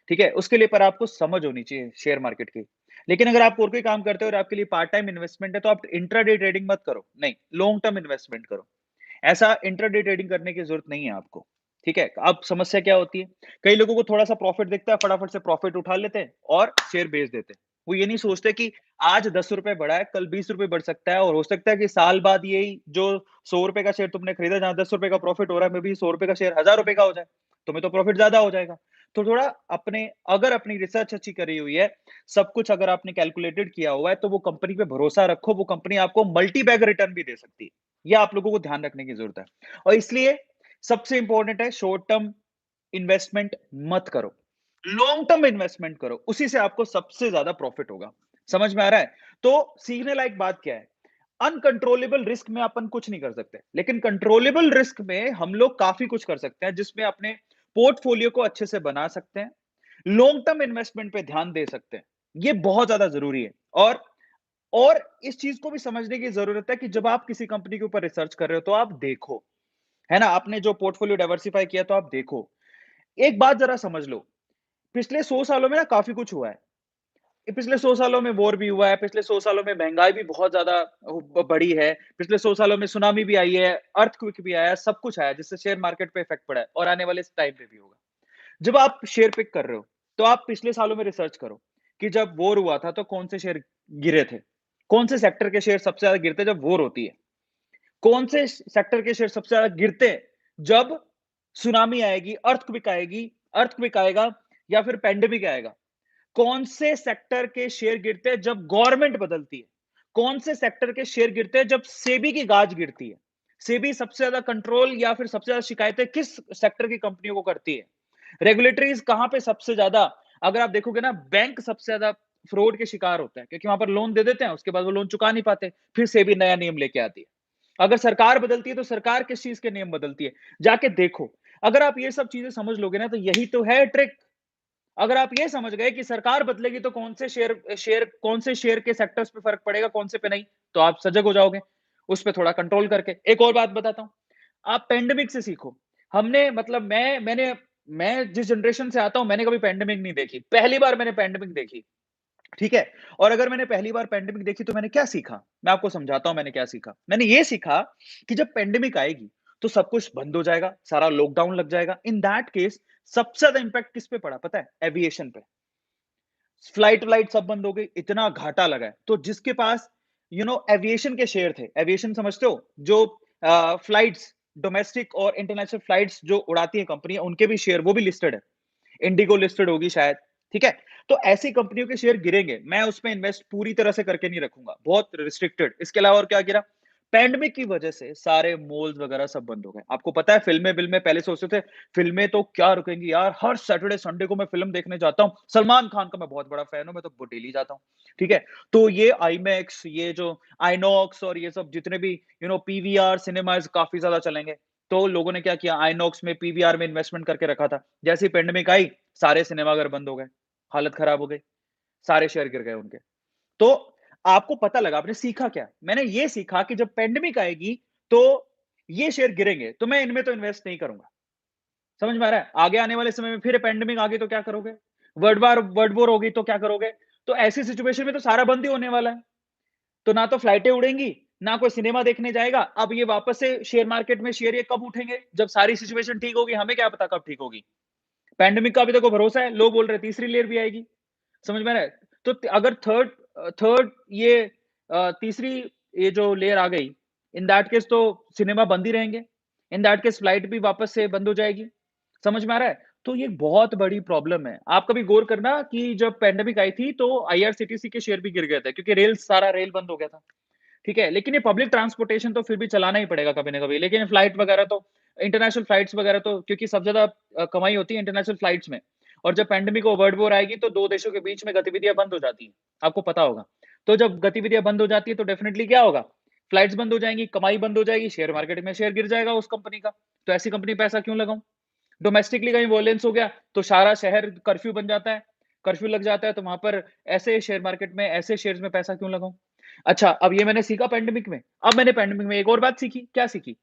ठीक है? उसके लिए पर आपको समझ होनी चाहिए शेयर मार्केट की। लेकिन अगर आप और कोई काम करते हो और आपके लिए पार्ट टाइम इन्वेस्टमेंट है, तो आप इंट्राडे ट्रेडिंग मत करो, नहीं, लॉन्ग टर्म इन्वेस्टमेंट करो। ऐसा इंट्राडे ट्रेडिंग करने की ज़रूरत नहीं है आपको, ठीक है? अब समस्या क्या होती है? कई लोगों को थोड़ा-सा प्रॉफिट दिखता है, फटाफट से प्रॉफिट उठा लेते हैं और शेयर बेच देते हैं। वो ये नहीं सोचते कि आज ₹10 बढ़ा है, कल ₹20 बढ़ सकता है और हो सकता है कि साल बाद यही जो ₹100 का शेयर तुमने खरीदा, जहाँ ₹10 का प्रॉफिट हो रहा है, मे बी ₹100 का शेयर ₹1000 का हो जाए। तुम्हें तो प्रॉफिट ज़्यादा हो जाएगा। तो थोड़ा अगर अपनी रिसर्च अच्छी करी हुई है, सब कुछ अगर आपने कैलकुलेटेड किया हुआ है, तो वो कंपनी पे भरोसा रखो, वो कंपनी आपको मल्टी बैग रिटर्न भी दे सकती है। ये आप लोगों को ध्यान रखने की ज़रूरत है। और इसलिए सबसे इंपॉर्टेंट है शॉर्ट टर्म इन्वेस्टमेंट मत करो। लॉन्ग टर्म इन्वेस्टमेंट करो, उसी से आपको सबसे ज़्यादा प्रॉफिट होगा। समझ में आ रहा है? तो सीखने लायक बात क्या है? अनकंट्रोलेबल रिस्क में अपन कुछ नहीं कर सकते, लेकिन कंट्रोलेबल रिस्क में हम लोग काफ़ी कुछ कर सकते हैं, जिसमें अपने पोर्टफोलियो को अच्छे से बना सकते हैं। लॉन्ग टर्म इन्वेस्टमेंट पे ध्यान दे सकते हैं। ये बहुत ज़्यादा ज़रूरी है और इस चीज़ को भी समझने की ज़रूरत है कि जब आप किसी कंपनी के ऊपर रिसर्च कर रहे हो, तो आप देखो, है ना? आपने जो पोर्टफोलियो डाइवर्सिफाई किया, तो आप देखो। एक बात ज़रा समझ लो, पिछले 100 सालों में ना काफ़ी कुछ हुआ है। पिछले 100 सालों में वॉर भी हुआ है, पिछले 100 सालों में महँगाई भी बहुत ज़्यादा बढ़ी है, पिछले 100 सालों में सुनामी भी आई है, अर्थक्वेक भी आया है, सब कुछ आया है, जिससे शेयर मार्केट पे इफ़ेक्ट पड़ा है और आने वाले इस टाइम पे भी होगा। जब आप शेयर पिक कर रहे हो, तो आप पिछले सालों में रिसर्च करो कि जब वॉर हुआ था, तो कौन से शेयर गिरे थे? कौन से सेक्टर के शेयर सबसे ज़्यादा गिरते हैं जब वॉर होती है? कौन से सेक्टर के शेयर सबसे ज़्यादा गिरते हैं जब सुनामी आएगी, अर्थक्वेक आएगा या फिर पैंडेमिक आएगा? कौन से सेक्टर के शेयर गिरते हैं जब गवर्नमेंट बदलती है? कौन से सेक्टर के शेयर गिरते हैं जब सेबी की गाज गिरती है? सेबी सबसे ज्यादा कंट्रोल या फिर सबसे ज्यादा शिकायतें किस सेक्टर की कंपनियों को करती है? रेगुलेटरीज कहां पे सबसे ज्यादा? अगर आप देखोगे ना, बैंक सबसे ज्यादा फ्रॉड के शिकार होता है, क्योंकि वहां पर लोन दे देते हैं, उसके बाद वो लोन चुका नहीं पाते, फिर सेबी नया नियम लेके आती है। अगर सरकार बदलती है तो सरकार किस चीज के नियम बदलती है, जाके देखो। अगर आप ये सब चीजें समझ लोगे ना, तो यही तो है ट्रिक। अगर आप ये समझ गए कि सरकार बदलेगी तो कौन से शेयर के सेक्टर्स पे फर्क पड़ेगा, कौन से पे नहीं, तो आप सजग हो जाओगे उस पे थोड़ा कंट्रोल करके। एक और बात बताता हूं, आप पेंडेमिक से सीखो। हमने मतलब मैं जिस जनरेशन से आता हूं, मैंने कभी पेंडेमिक नहीं देखी, पहली बार मैंने पेंडेमिक देखी, ठीक है? और अगर मैंने पहली बार पेंडेमिक देखी, तो मैंने क्या सीखा? मैं आपको समझाता हूँ मैंने क्या सीखा। मैंने ये सीखा कि जब पेंडेमिक आएगी, तो सब कुछ बंद हो जाएगा, सारा लॉकडाउन लग जाएगा। इन दैट केस सबसे ज़्यादा इम्पैक्ट किस पे पड़ा पता है? एविएशन पे। फ्लाइट सब बंद हो गई, इतना घाटा लगा है। तो जिसके पास एविएशन के शेयर थे, एविएशन समझते हो? जो फ्लाइट्स, डोमेस्टिक और इंटरनेशनल फ्लाइट्स जो उड़ाती है कंपनियाँ, उनके भी शेयर वो भी लिस्टेड है। इंडिगो लिस्टेड होगी शायद, ठीक है? तो ऐसी कंपनियों के शेयर गिरेंगे। मैं उसमें इन्वेस्ट पूरी तरह से करके नहीं रखूँगा, बहुत रिस्ट्रिक्टेड। इसके अलावा और क्या गिरा? पैंडेमिक की वजह से सारे मॉल्स वगैरह सब बंद हो गए। आपको पता है, फ़िल्में-विल्में पहले सोचते थे, फ़िल्में तो क्या रुकेंगी यार, हर सैटरडे, संडे को मैं फ़िल्म देखने जाता हूँ। सलमान खान का मैं बहुत बड़ा फ़ैन हूँ, मैं तो वो डेली जाता हूँ, ठीक है? तो ये आईमैक्स, ये जो आइनॉक्स और ये सब जितने भी पीवीआर सिनेमाज़ काफ़ी ज़्यादा चलेंगे। तो लोगों ने क्या किया, आइनॉक्स में, पीवीआर में इन्वेस्टमेंट करके रखा था। जैसे ही पैंडेमिक आई, सारे सिनेमाघर बंद हो गए, हालत खराब हो गई, सारे शेयर गिर गए उनके। तो आपको पता लगा, आपने सीखा क्या? मैंने ये सीखा कि जब पैंडेमिक आएगी, तो ये शेयर गिरेंगे, तो मैं इनमें तो इन्वेस्ट नहीं करूँगा। समझ में आ रहा है? आगे आने वाले समय में फिर पैंडेमिक आ गई तो क्या करोगे? वर्ल्ड वॉर होगी तो क्या करोगे? तो ऐसी सिचुएशन में तो सारा बंद ही होने वाला है। तो ना तो फ्लाइटें उड़ेंगी, ना कोई सिनेमा देखने जाएगा। अब ये वापस से शेयर मार्केट में शेयर ये कब उठेंगे? जब सारी सिचुएशन ठीक होगी, हमें क्या पता कब ठीक होगी? पैंडेमिक का अभी तक को भरोसा है, लोग बोल रहे हैं तीसरी लेयर भी आएगी। समझ में आ रहा है? तो अगर थर्ड ये तीसरी ये जो लेयर आ गई, इन दैट केस तो सिनेमा बंद ही रहेंगे। इन दैट केस फ्लाइट भी वापस से बंद हो जाएगी। समझ में आ रहा है? तो ये बहुत बड़ी प्रॉब्लम है। आप कभी गौर करना कि जब पैंडेमिक आई थी, तो आईआरसीटीसी के शेयर भी गिर गए थे, क्योंकि सारा रेल बंद हो गया था। ठीक है? लेकिन ये पब्लिक ट्रांसपोर्टेशन तो फिर भी चलाना ही पड़ेगा कभी ना कभी। लेकिन फ्लाइट वगैरह तो इंटरनेशनल फ्लाइट्स वगैरह तो, क्योंकि सबसे ज़्यादा कमाई होती है इंटरनेशनल फ्लाइट्स में। और जब पैंडेमिक और वर्ल्ड वॉर आएगी, तो 2 देशों के बीच में गतिविधियाँ बंद हो जाती हैं, आपको पता होगा। तो जब गतिविधियाँ बंद हो जाती है, तो डेफिनिटली क्या होगा? फ्लाइट्स बंद हो जाएँगी, कमाई बंद हो जाएगी, शेयर मार्केट में शेयर गिर जाएगा उस कंपनी का। तो ऐसी कंपनी पे पैसा क्यों लगाऊँ? डोमेस्टिकली कहीं वॉयलेंस हो गया, तो सारा शहर कर्फ्यू बन जाता है। कर्फ्यू लग जाता है तो वहाँ पर ऐसे शेयर मार्केट में, ऐसे शेयर्स में पैसा क्यों लगाऊँ? अच्छा, अब ये मैंने सीखा पैंडेमिक में। अब मैंने पैंडेमिक में एक और बात सीखी, क्या सीखी?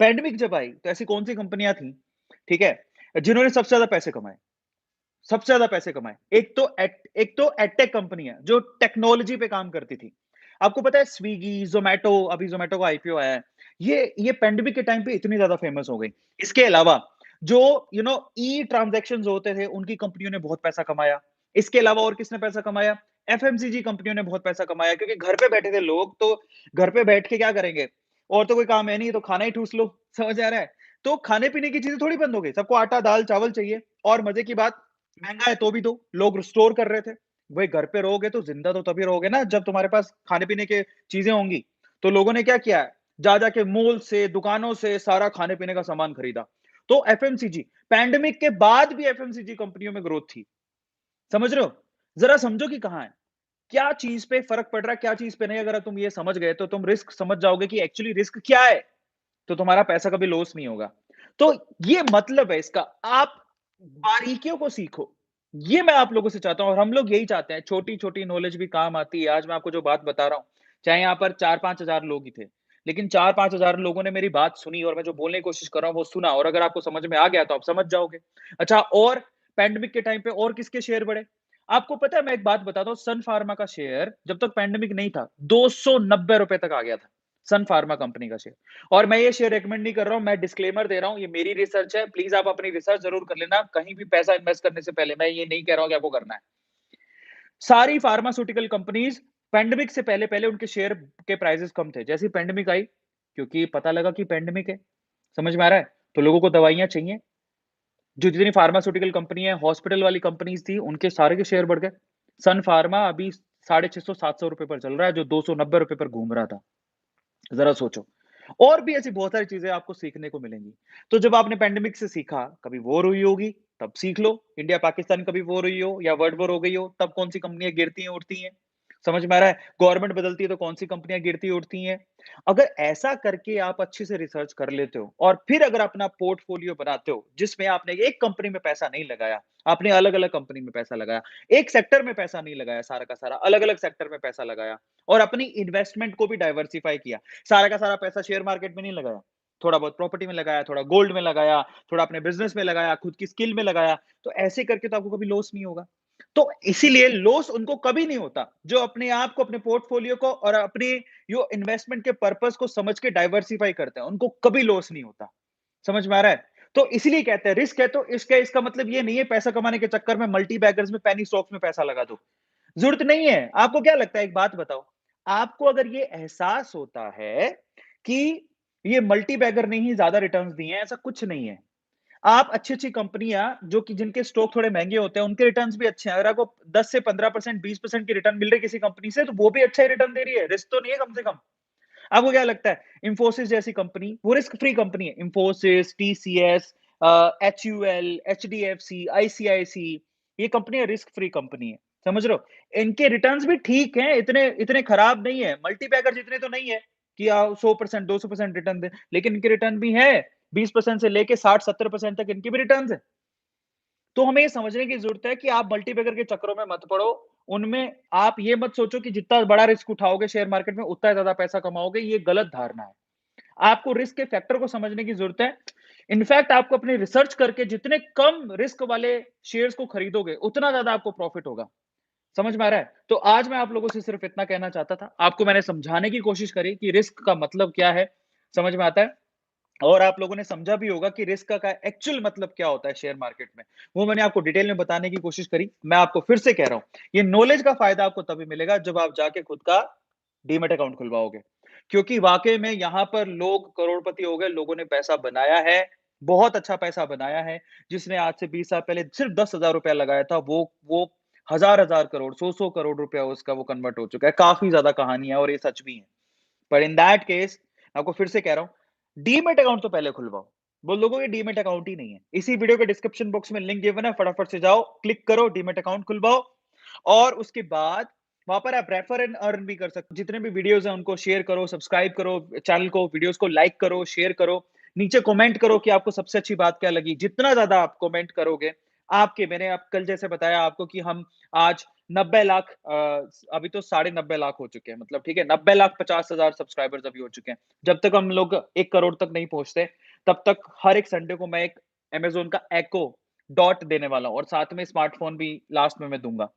पैंडेमिक जब आई, तो ऐसी कौन-सी कंपनियाँ थी, ठीक है? जिन्होंने सबसे ज़्यादा पैसे कमाए। सबसे ज़्यादा पैसे कमाए। एक तो एडटेक कंपनी है, जो टेक्नोलॉजी पे काम करती थी। आपको पता है स्विगी, ज़ोमैटो, अभी ज़ोमैटो का आईपीओ आया है। ये पैंडेमिक के टाइम पे इतनी ज़्यादा फेमस हो गई। इसके अलावा जो ई ट्रांज़ैक्शंस होते थे, उनकी कंपनियों ने बहुत पैसा कमाया। इसके अलावा और किसने पैसा कमाया? एफएमसीजी कंपनियों ने बहुत पैसा कमाया क्योंकि घर पे बैठे थे लोग, तो घर पे बैठ के क्या करेंगे? और तो कोई काम है नहीं, तो खाना ही ठूस लो, समझ आ रहा है? तो खाने-पीने की चीज़ें थोड़ी बंद हो गई। सबको आटा, दाल, चावल चाहिए और मज़े की बात महँगा है तो भी दो, लोग स्टोर कर रहे थे। भई घर पे रहोगे तो ज़िंदा तो तभी रहोगे ना जब तुम्हारे पास खाने-पीने के चीज़ें होंगी। तो लोगों ने क्या किया है, जा-जा के मॉल से, दुकानों से सारा खाने-पीने का सामान खरीदा। तो एफएमसीजी, पैंडेमिक के बाद भी एफएमसीजी कंपनियों में ग्रोथ थी। समझ रहे हो? ज़रा समझो कि कहाँ है। क्या चीज़ पे फ़र्क पड़ रहा है, क्या चीज़ पे नहीं, अगर तुम ये समझ गए तो तुम रिस्क समझ जाओगे कि एक्चुअली रिस्क क्या है। तो तुम्हारा पैसा कभी लॉस नहीं होगा। तो ये मतलब है इसका, आप बारीकियों को सीखो। ये मैं आप लोगों से चाहता हूँ और हम लोग यही चाहते हैं, छोटी-छोटी नॉलेज भी काम आती है। आज मैं आपको जो बात बता रहा हूँ, चाहे यहाँ पर 4-5 हज़ार लोग ही थे, लेकिन 4-5 हज़ार लोगों ने मेरी बात सुनी और मैं जो बोलने की कोशिश कर रहा हूँ, वो सुना और अगर आपको समझ में आ गया, तो आप समझ जाओगे। अच्छा, और पैंडेमिक के टाइम पे और किसके शेयर बढ़े? आपको पता है, मैं एक बात बताता हूँ, सन फार्मा का शेयर जब तक पैंडेमिक नहीं था, ₹290 तक आ गया था। सन फार्मा कंपनी का शेयर। और मैं ये शेयर रिकमेंड नहीं कर रहा हूँ, मैं डिस्क्लेमर दे रहा हूँ, ये मेरी रिसर्च है, प्लीज़ आप अपनी रिसर्च ज़रूर कर लेना, कहीं भी पैसा इन्वेस्ट करने से पहले, मैं ये नहीं कह रहा हूँ कि आपको करना है। सारी फार्मास्यूटिकल कंपनीज़ पैंडेमिक से पहले-पहले उनके शेयर के प्राइसेज़ कम थे। जैसे ही पैंडेमिक आई, क्योंकि पता लगा कि पैंडेमिक है, समझ में आ रहा है? तो लोगों को दवाइयाँ चाहिए, जो जितनी फार्मास्यूटिकल कंपनी है, हॉस्पिटल वाली कंपनीज़ थी, उनके सारे के शेयर बढ़ गए। सन फार्मा अभी 650-700 रुपए पर चल रहा है, जो ₹290 पर घूम रहा था। ज़रा सोचो। और भी ऐसी बहुत सारी चीज़ें आपको सीखने को मिलेंगी। तो जब आपने पैंडेमिक से सीखा, कभी वॉर हुई होगी, तब सीख लो। इंडिया-पाकिस्तान कभी वॉर हुई हो या वर्ल्ड वॉर हो गई हो, तब कौन-सी कंपनियाँ गिरती हैं, उठती हैं। समझ में आ रहा है? गवर्नमेंट बदलती है तो कौन-सी कंपनियाँ गिरती, उठती हैं। अगर ऐसा करके आप अच्छे से रिसर्च कर लेते हो और फिर अगर अपना पोर्टफोलियो बनाते हो, जिसमें आपने एक कंपनी में पैसा नहीं लगाया, आपने अलग-अलग कंपनी में पैसा लगाया, एक सेक्टर में पैसा नहीं लगाया सारा का सारा, अलग-अलग सेक्टर में पैसा लगाया और अपनी इन्वेस्टमेंट को भी डाइवर्सिफ़ाई किया। सारा का सारा पैसा शेयर मार्केट में नहीं लगाया, थोड़ा बहुत प्रॉपर्टी में लगाया, थोड़ा गोल्ड में लगाया, थोड़ा अपने बिज़नेस में लगाया, खुद की स्किल में लगाया, तो ऐसे करके तो आपको कभी लॉस नहीं होगा। तो इसीलिए लॉस उनको कभी नहीं होता, जो अपने आप को, अपने पोर्टफोलियो को और अपनी यो इन्वेस्टमेंट के पर्पस को समझ के डाइवर्सिफ़ाई करते हैं, उनको कभी लॉस नहीं होता। समझ में आ रहा है? तो इसीलिए कहते हैं रिस्क है तो इसका मतलब ये नहीं है पैसा कमाने के चक्कर में मल्टी बैगर्स में पेनी स्टॉक्स में पैसा लगा दो। ज़रूरत नहीं है। आपको क्या लगता है, एक बात बताओ, आपको अगर ये एहसास होता है कि ये मल्टी बैगर ने ही ज़्यादा रिटर्न्स दिए हैं, ऐसा कुछ नहीं है। आप अच्छी-अच्छी कंपनियाँ जो कि जिनके स्टॉक थोड़े महँगे होते हैं, उनके रिटर्न्स भी अच्छे हैं। अगर आपको 10 से 15% 20% की रिटर्न मिल रही है किसी कंपनी से, तो वो भी अच्छा ही रिटर्न दे रही है, रिस्क तो नहीं है कम से कम। आपको क्या लगता है, इन्फोसिस जैसी कंपनी, वो रिस्क फ्री कंपनी है। Infosys, TCS, HUL, HDFC, ICICI, ये कंपनियाँ रिस्क फ्री कंपनी है। समझ रहे हो? इनके रिटर्न्स भी ठीक हैं, इतने इतने खराब नहीं है। मल्टी बैगर जितने तो नहीं है कि 100% 200% रिटर्न दें, लेकिन इनके रिटर्न भी हैं। 20% से लेके 60-70% तक इनके भी रिटर्न्स हैं। तो हमें ये समझने की ज़रूरत है कि आप मल्टीबैगर के चक्करों में मत पड़ो। उनमें आप ये मत सोचो कि जितना बड़ा रिस्क उठाओगे शेयर मार्केट में, उतना ज़्यादा पैसा कमाओगे, ये गलत धारणा है। आपको रिस्क के फैक्टर को समझने की ज़रूरत है। इनफैक्ट आपको अपनी रिसर्च करके जितने कम रिस्क वाले शेयर्स को खरीदोगे, उतना ज़्यादा आपको प्रॉफिट होगा। समझ में आ रहा है? तो आज मैं आप लोगों से सिर्फ इतना कहना चाहता था। आपको मैंने समझाने की कोशिश करी कि रिस्क का मतलब क्या है, समझ में आता है? और आप लोगों ने समझा भी होगा कि रिस्क का एक्चुअल मतलब क्या होता है शेयर मार्केट में। वो मैंने आपको डिटेल में बताने की कोशिश करी। मैं आपको फिर से कह रहा हूँ, ये नॉलेज का फ़ायदा आपको तभी मिलेगा जब आप जाके खुद का डीमैट अकाउंट खुलवाओगे। क्योंकि वाक़ई में यहाँ पर लोग करोड़पति हो गए, लोगों ने पैसा बनाया है, बहुत अच्छा पैसा बनाया है। जिसने आज से 20 साल पहले सिर्फ ₹10,000 लगाया था, वो हज़ार-हज़ार करोड़, 100-100 करोड़ रुपया उसका वो कन्वर्ट हो चुका है। काफ़ी ज़्यादा कहानी है और ये सच भी है। पर इन दैट केस आपको फिर से कह रहा हूँ, डीमैट अकाउंट तो पहले खुलवाओ। वो लोगों के डीमैट अकाउंट ही नहीं है। इसी वीडियो के डिस्क्रिप्शन बॉक्स में लिंक गिवन है, फटाफट से जाओ, क्लिक करो, डीमैट अकाउंट खुलवाओ और उसके बाद वहाँ पर आप रेफर एंड अर्न भी कर सकते हो। जितने भी वीडियोज़ हैं उनको शेयर करो, सब्सक्राइब करो चैनल को, वीडियोज़ को लाइक करो, शेयर करो। नीचे कमेंट करो कि आपको सबसे अच्छी बात क्या लगी। जितना ज़्यादा आप कमेंट करोगे, आपके मैंने आप कल जैसे बताया आपको कि हम आज 90 लाख अभी तो साढ़े 90 लाख हो चुके हैं मतलब ठीक है, 90 लाख 50,000 सब्सक्राइबर्स अभी हो चुके हैं। जब तक हम लोग 1 करोड़ तक नहीं पहुँचते, तब तक हर एक संडे को मैं एक अमेज़न का एको डॉट देने वाला हूँ और साथ में स्मार्टफ़ोन भी लास्ट में मैं दूँगा।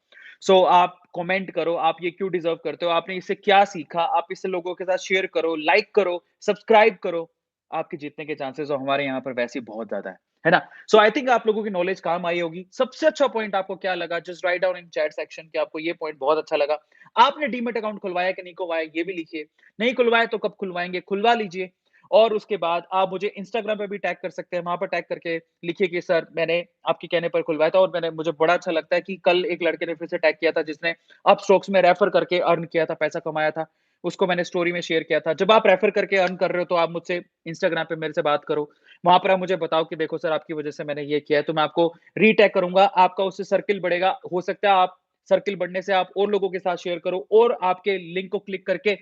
सो आप कमेंट करो, आप ये क्यों डिज़र्व करते हो? आपने इससे क्या सीखा? आप इसे लोगों के साथ शेयर करो, लाइक करो, सब्सक्राइब करो। आपके जीतने के चांसेस तो हमारे यहाँ पर वैसे ही बहुत ज़्यादा है ना? सो आई थिंक आप लोगों की नॉलेज काम आई होगी। सबसे अच्छा पॉइंट आपको क्या लगा? Just write down in chat section कि आपको ये पॉइंट बहुत अच्छा लगा। आपने डीमैट अकाउंट खुलवाया कि नहीं खुलवाया, ये भी लिखिए। नहीं खुलवाया तो कब खुलवाएँगे? खुलवा लीजिए और उसके बाद आप मुझे इंस्टाग्राम पे भी टैग कर सकते हैं। वहाँ पर टैग करके लिखिए कि सर मैंने आपके कहने पर खुलवाया था और मैंने मुझे बड़ा अच्छा लगता है कि कल एक लड़के ने फिर से टैग किया था जिसने अपस्टॉक्स में रेफर करके अर्न किया था, पैसा कमाया था। उसको मैंने स्टोरी में शेयर किया था। जब आप रेफर करके अर्न कर रहे हो तो आप मुझसे इंस्टाग्राम पे मेरे से बात करो। वहाँ पर आप मुझे बताओ कि देखो सर आपकी वज़ह से मैंने ये किया है, तो मैं आपको रीटैग करूँगा। आपका उससे सर्किल बढ़ेगा। हो सकता है आप सर्किल बढ़ने से आप और लोगों के साथ शेयर करो और आपके लिंक को क्लिक करके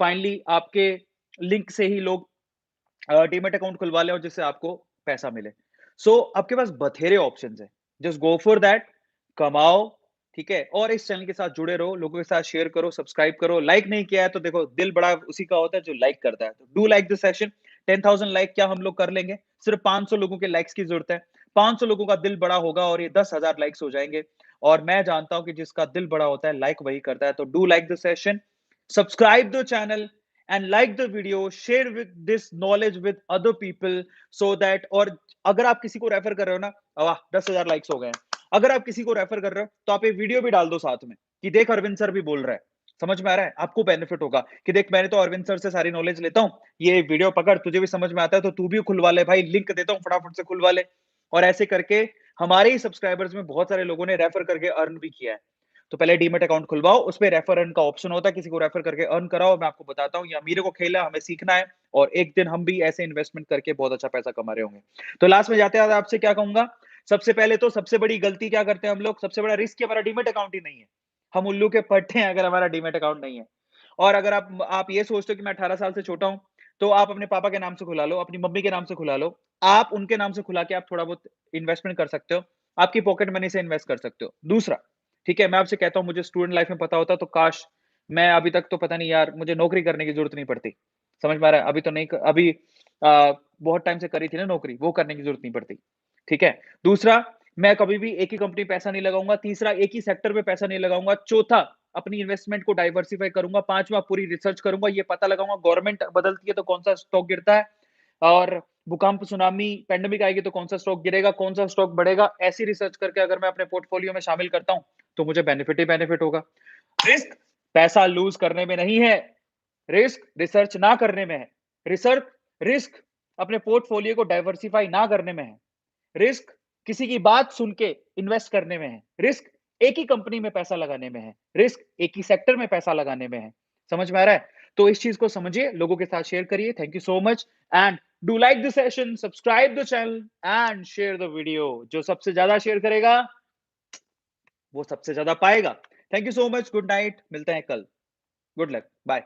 फाइनली आपके लिंक से ही लोग डीमैट अकाउंट खुलवा लें और जिससे आपको पैसा मिले। सो आपके पास बथेरे ऑप्शंस हैं। जस्ट गो फॉर दैट, कमाओ, ठीक है? और इस चैनल के साथ जुड़े रहो, लोगों के साथ शेयर करो, सब्सक्राइब करो। लाइक नहीं किया है तो देखो दिल बड़ा उसी का होता है जो लाइक करता है। तो do like this session 10,000 like क्या हम लोग कर लेंगे? सिर्फ 500 लोगों के लाइक्स की ज़रूरत है। 500 लोगों का दिल बड़ा होगा और ये 10,000 लाइक्स हो जाएँगे और मैं जानता हूँ कि जिसका दिल बड़ा होता है, लाइक वही करता है। तो do like this session, subscribe the channel and like the video, share with this knowledge with other people so that और अगर आप किसी को रेफर कर रहे हो ना, वाह 10,000 लाइक्स हो गए हैं। अगर आप किसी को रेफर कर रहे हो तो आप एक वीडियो भी डाल दो साथ में कि देख अरविंद सर भी बोल रहा है। समझ में आ रहा है? आपको बेनिफिट होगा कि देख मैंने तो अरविंद सर से सारी नॉलेज लेता हूँ। ये वीडियो पकड़ तुझे भी समझ में आता है तो तू भी खुलवा ले भाई, लिंक देता हूँ फटाफट से खुलवा ले। और ऐसे करके हमारे ही सब्सक्राइबर्स में बहुत सारे लोगों ने रेफर करके अर्न भी किया है। तो पहले डीमैट अकाउंट खुलवाओ, उसपे रेफर अर्न का ऑप्शन होता है, किसी को रेफर करके अर्न कराओ। मैं आपको बताता हूँ, ये अमीरों को खेल है, हमें सीखना है और एक दिन हम भी ऐसे इन्वेस्टमेंट करके बहुत अच्छा पैसा कमा रहे होंगे। तो लास्ट में जाते-जाते आपसे क्या कहूँगा, सबसे पहले तो सबसे बड़ी गलती क्या करते हैं हम लोग, सबसे बड़ा रिस्क ही हमारा डीमैट अकाउंट ही नहीं है। हम उल्लू के पट्टे हैं अगर हमारा डीमैट अकाउंट नहीं है। और अगर आप ये सोचते हो कि मैं 18 साल से छोटा हूँ, तो आप अपने पापा के नाम से खुला लो, अपनी मम्मी के नाम से खुला लो। आप उनके नाम से खुला के आप थोड़ा बहुत इन्वेस्टमेंट कर सकते हो। आपकी पॉकेट मनी से इन्वेस्ट कर सकते हो। दूसरा, ठीक है, मैं आपसे कहता हूँ मुझे स्टूडेंट लाइफ में पता होता तो काश मैं अभी तक तो पता नहीं यार मुझे नौकरी करने की ज़रूरत नहीं पड़ती। समझ में आ रहा है? अभी तो नहीं क अभी बहुत टाइम से करी थी ना नौकरी, वो करने की ज़रूरत नहीं पड़ती। ठीक है? दूसरा, मैं कभी भी एक ही कंपनी पे पैसा नहीं लगाऊँगा। तीसरा, एक ही सेक्टर में पैसा नहीं लगाऊँगा। चौथा, अपनी इन्वेस्टमेंट को डाइवर्सिफ़ाई करूँगा। पाँचवाँ, पूरी रिसर्च करूँगा, ये पता लगाऊँगा गवर्नमेंट बदलती है तो कौन-सा स्टॉक गिरता है और भूकंप, सुनामी, पैंडेमिक आएगी तो कौन-सा स्टॉक गिरेगा, कौन-सा स्टॉक बढ़ेगा। ऐसी रिसर्च करके अगर मैं अपने पोर्टफोलियो में शामिल करता हूँ, तो मुझे बेनिफिट ही बेनिफिट होगा। रिस्क पैसा लूज़ करने में नहीं है, रिस्क रिसर्च ना करने में है। रिसर्च रिस्क अपने पोर्टफोलियो को डाइवर्सिफ़ाई ना करने में है। रिस्क किसी की बात सुन के इन्वेस्ट करने में है। रिस्क एक ही कंपनी में पैसा लगाने में है। रिस्क एक ही सेक्टर में पैसा लगाने में है। समझ में आ रहा है? तो इस चीज़ को समझिए, लोगों के साथ शेयर करिए। Thank you so much and do like the session, subscribe the channel and share the video. जो सबसे ज़्यादा शेयर करेगा, वो सबसे ज़्यादा पाएगा। Thank you so much, good night, मिलते हैं कल। Good luck, bye.